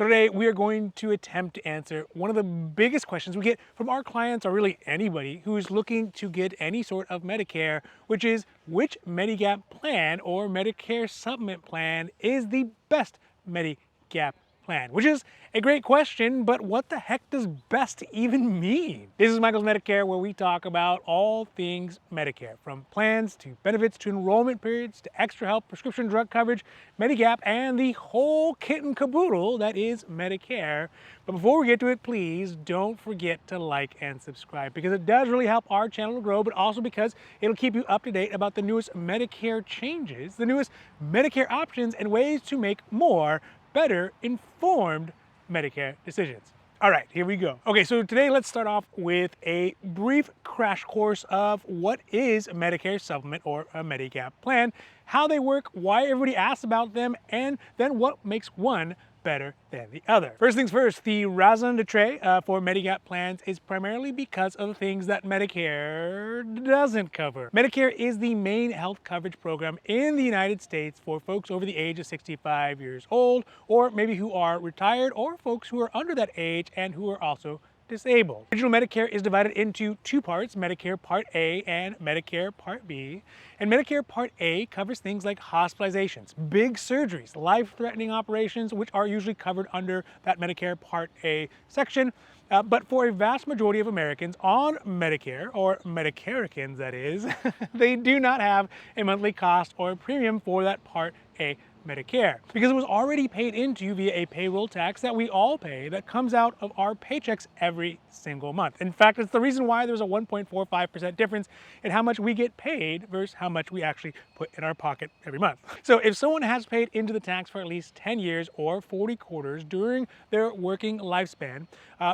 Today, we are going to attempt to answer one of the biggest questions we get from our clients, or really anybody who's looking to get any sort of Medicare, which is which Medigap plan or Medicare Supplement plan is the best Medigap plan? Which is a great question, but what the heck does best even mean? This is Michael's Medicare, where we talk about all things Medicare, from plans to benefits to enrollment periods to extra help, prescription drug coverage, Medigap, and the whole kit and caboodle that is Medicare. But before we get to it, please don't forget to like and subscribe, because it does really help our channel to grow, but also because it'll keep you up to date about the newest Medicare changes, the newest Medicare options, and ways to make more better informed Medicare decisions. All right, here we go. Okay, so today let's start off with a brief crash course of what is a Medicare Supplement or a Medigap plan, how they work, why everybody asks about them, and then what makes one better than the other. First things first, the raison d'etre for Medigap plans is primarily because of the things that Medicare doesn't cover. Medicare is the main health coverage program in the United States for folks over the age of 65 years old, or maybe who are retired, or folks who are under that age and who are also disabled. Original Medicare is divided into two parts, Medicare Part A and Medicare Part B. And Medicare Part A covers things like hospitalizations, big surgeries, life-threatening operations, which are usually covered under that Medicare Part A section. But for a vast majority of Americans on Medicare, or Medicareans that is, they do not have a monthly cost or premium for that Part A Medicare, because it was already paid into via a payroll tax that we all pay that comes out of our paychecks every single month. In fact, it's the reason why there's a 1.45% difference in how much we get paid versus how much we actually put in our pocket every month. So if someone has paid into the tax for at least 10 years or 40 quarters during their working lifespan,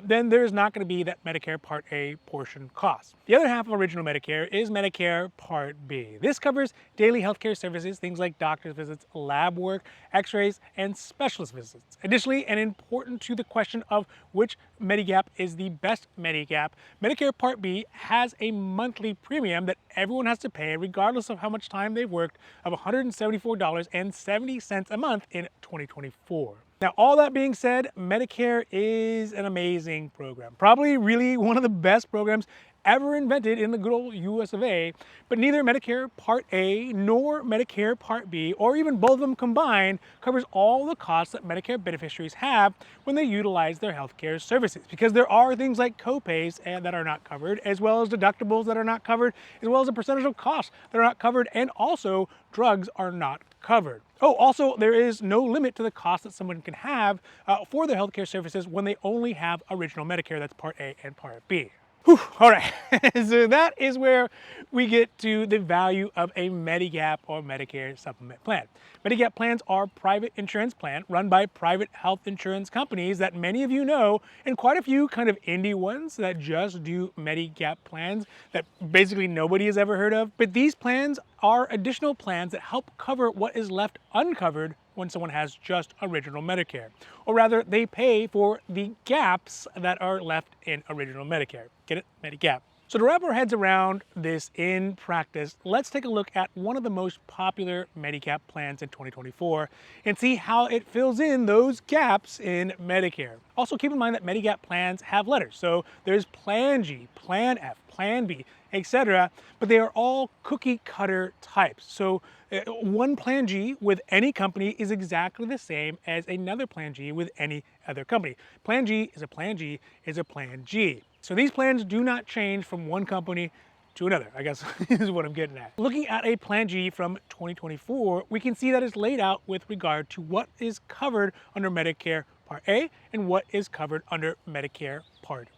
then there's not going to be that Medicare Part A portion cost. The other half of original Medicare is Medicare Part B. This covers daily healthcare services, things like doctor's visits, lab work, x-rays, and specialist visits. Additionally, and important to the question of which Medigap is the best Medigap, Medicare Part B has a monthly premium that everyone has to pay regardless of how much time they've worked, of $174.70 a month in 2024. Now, all that being said, Medicare is an amazing program. Probably really one of the best programs ever invented in the good old US of A, but neither Medicare Part A nor Medicare Part B, or even both of them combined, covers all the costs that Medicare beneficiaries have when they utilize their healthcare services, because there are things like copays that are not covered, as well as deductibles that are not covered, as well as a percentage of costs that are not covered, and also drugs are not covered. Oh, also, there is no limit to the cost that someone can have for their healthcare services when they only have original Medicare, that's Part A and Part B. Whew, all right, so that is where we get to the value of a Medigap or Medicare Supplement plan. Medigap plans are private insurance plans run by private health insurance companies that many of you know, and quite a few kind of indie ones that just do Medigap plans that basically nobody has ever heard of. But these plans are additional plans that help cover what is left uncovered when someone has just original Medicare. Or rather, they pay for the gaps that are left in original Medicare. Get it? Medigap. So to wrap our heads around this in practice, let's take a look at one of the most popular Medigap plans in 2024 and see how it fills in those gaps in Medicare. Also, keep in mind that Medigap plans have letters. So there's Plan G, Plan F, Plan B, etc., but they are all cookie cutter types. So one Plan G with any company is exactly the same as another Plan G with any other company. Plan G is a Plan G is a Plan G. So these plans do not change from one company to another, I guess is what I'm getting at. Looking at a Plan G from 2024, we can see that it's laid out with regard to what is covered under Medicare Part A and what is covered under Medicare Part B.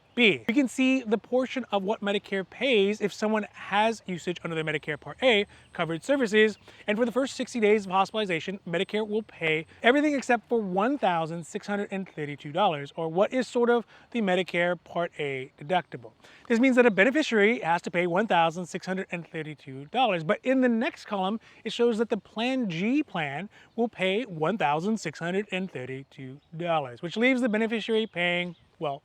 We can see the portion of what Medicare pays if someone has usage under the Medicare Part A covered services, and for the first 60 days of hospitalization, Medicare will pay everything except for $1,632, or what is sort of the Medicare Part A deductible. This means that a beneficiary has to pay $1,632, but in the next column, it shows that the Plan G plan will pay $1,632, which leaves the beneficiary paying, well,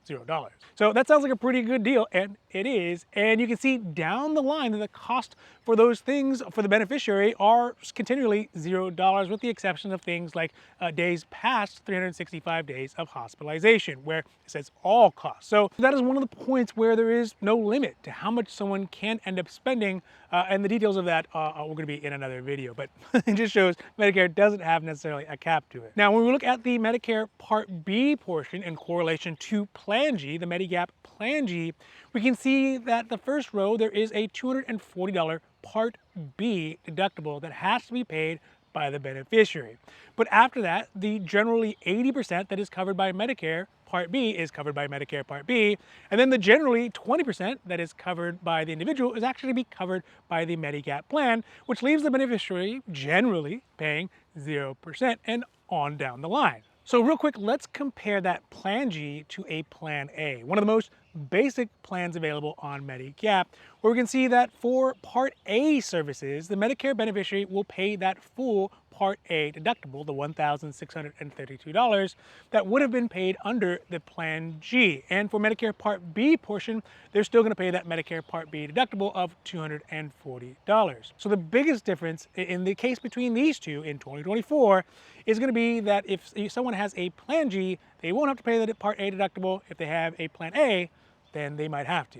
$0. So that sounds like a pretty good deal, and it is. And you can see down the line that the cost for those things for the beneficiary are continually $0, with the exception of things like days past 365 days of hospitalization, where it says all costs. So that is one of the points where there is no limit to how much someone can end up spending, and the details of that are going to be in another video, but it just shows Medicare doesn't have necessarily a cap to it. Now, when we look at the Medicare Part B portion in correlation to Plan G, the Medigap Plan G, we can see that the first row, there is a $240 Part B deductible that has to be paid by the beneficiary. But after that, the generally 80% that is covered by Medicare Part B is covered by Medicare Part B, and then the generally 20% that is covered by the individual is actually to be covered by the Medigap plan, which leaves the beneficiary generally paying 0% and on down the line. So real quick, let's compare that Plan G to a Plan A, one of the most basic plans available on Medigap, where we can see that for Part A services, the Medicare beneficiary will pay that full Part A deductible, the $1,632, that would have been paid under the Plan G. And for Medicare Part B portion, they're still going to pay that Medicare Part B deductible of $240. So the biggest difference in the case between these two in 2024 is going to be that if someone has a Plan G, they won't have to pay the Part A deductible. If they have a Plan A, then they might have to.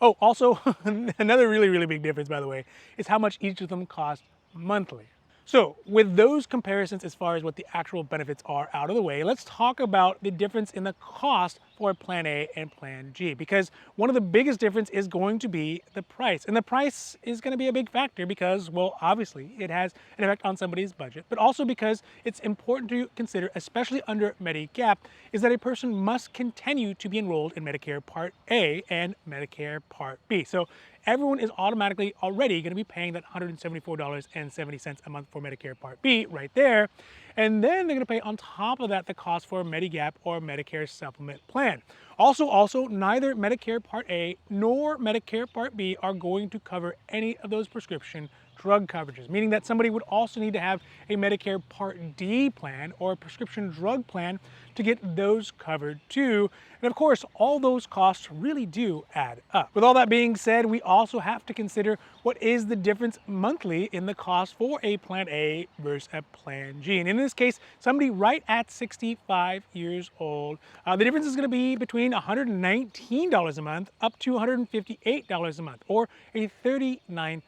Oh, also, another really big difference, by the way, is how much each of them cost monthly. So with those comparisons as far as what the actual benefits are out of the way, let's talk about the difference in the cost for Plan A and Plan G, because one of the biggest difference is going to be the price. And the price is going to be a big factor because, well, obviously it has an effect on somebody's budget, but also because it's important to consider, especially under Medigap, is that a person must continue to be enrolled in Medicare Part A and Medicare Part B. So everyone is automatically already going to be paying that $174.70 a month for Medicare Part B right there. And then they're going to pay on top of that the cost for a Medigap or Medicare Supplement plan. Also, neither Medicare Part A nor Medicare Part B are going to cover any of those prescription drug coverages, meaning that somebody would also need to have a Medicare Part D plan or a prescription drug plan to get those covered too. And of course, all those costs really do add up. With all that being said, we also have to consider what is the difference monthly in the cost for a Plan A versus a Plan G. And in this case, somebody right at 65 years old, the difference is going to be between $119 a month up to $158 a month, or a $39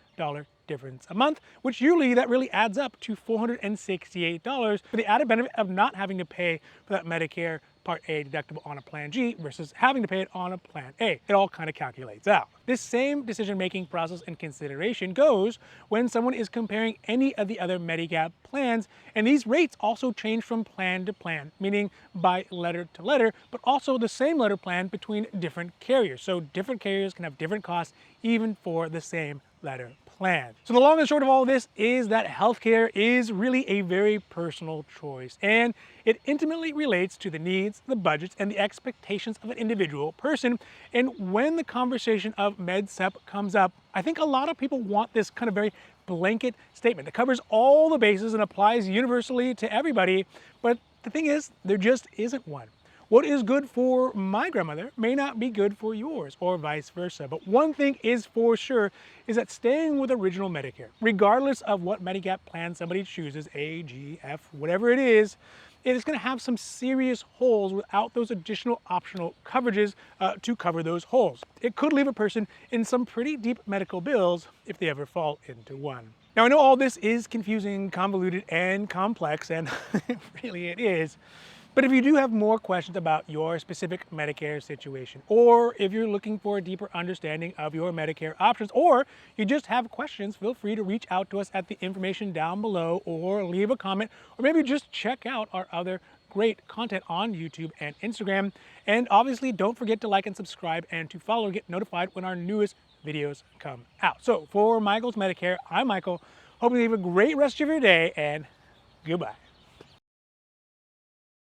difference a month, which usually that really adds up to $468 for the added benefit of not having to pay for that Medicare Part A deductible on a Plan G versus having to pay it on a Plan A. It all kind of calculates out. This same decision-making process and consideration goes when someone is comparing any of the other Medigap plans, and these rates also change from plan to plan, meaning by letter to letter, but also the same letter plan between different carriers. So different carriers can have different costs even for the same letter plan. So the long and short of all of this is that healthcare is really a very personal choice, and it intimately relates to the needs, the budgets, and the expectations of an individual person. And when the conversation of MedSup comes up, I think a lot of people want this kind of very blanket statement that covers all the bases and applies universally to everybody, but the thing is, there just isn't one. What is good for my grandmother may not be good for yours, or vice versa. But one thing is for sure is that staying with original Medicare, regardless of what Medigap plan somebody chooses, A, G, F, whatever it is going to have some serious holes without those additional optional coverages to cover those holes. It could leave a person in some pretty deep medical bills if they ever fall into one. Now, I know all this is confusing, convoluted, and complex, and really it is. But if you do have more questions about your specific Medicare situation, or if you're looking for a deeper understanding of your Medicare options, or you just have questions, feel free to reach out to us at the information down below, or leave a comment, or maybe just check out our other great content on YouTube and Instagram. And obviously, don't forget to like and subscribe and to follow and get notified when our newest videos come out. So for Michael's Medicare, I'm Michael. Hope you have a great rest of your day, and goodbye.